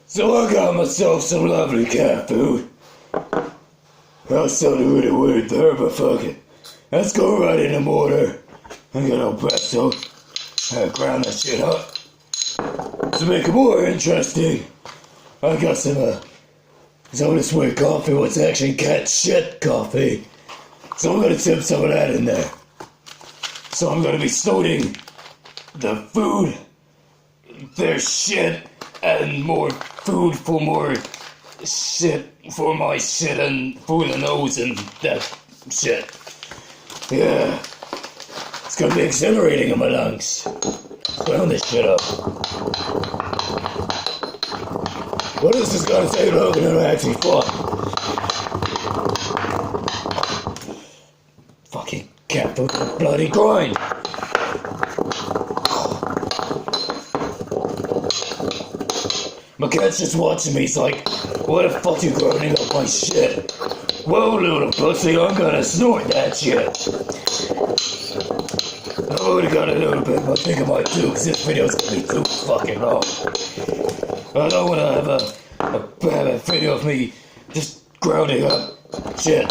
So I got myself some lovely cat food. That sounded really weird there, but fuck it. Let's go right in the mortar and get our pretzel and ground that shit up. To make it more interesting, I got some of this weird coffee, what's actually cat shit coffee. So I'm gonna tip some of that in there. So I'm gonna be snorting the food, their shit, and more food for more shit for my shit and for the nose and that shit. Yeah. It's gonna be exhilarating in my lungs. Ground this shit up. What is this gonna take longer than I actually thought? Fucking cat food bloody grind. My cat's just watching me, he's like, what the fuck you grinding up my shit? Well, little pussy, I'm gonna snort that shit. I've already got a little bit, but I think I might do, because this video's gonna be too fucking long. I don't wanna have a video of me just grounding up shit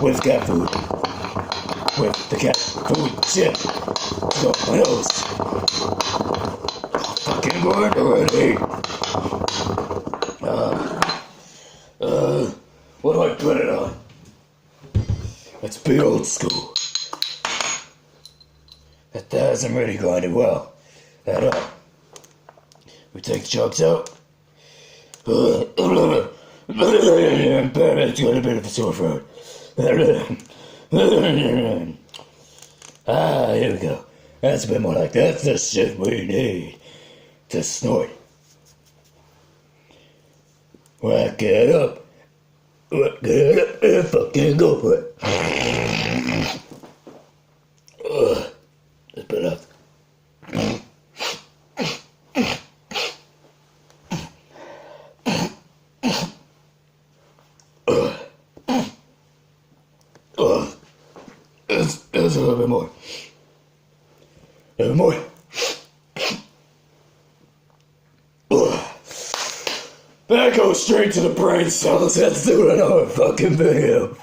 with cat food. With the cat food shit. Go my nose. Fucking grind already. What do I put it on? Let's be old school. That hasn't really grinded well at all. We take the chunks out. It's got a bit of a sore throat. Here we go. That's a bit more like that's the shit we need to snort. Whack it up. Whack it up and fucking go for it. Let's put it up. There's a little bit more. A little more. That goes straight to the brain cells. Let's do another fucking video.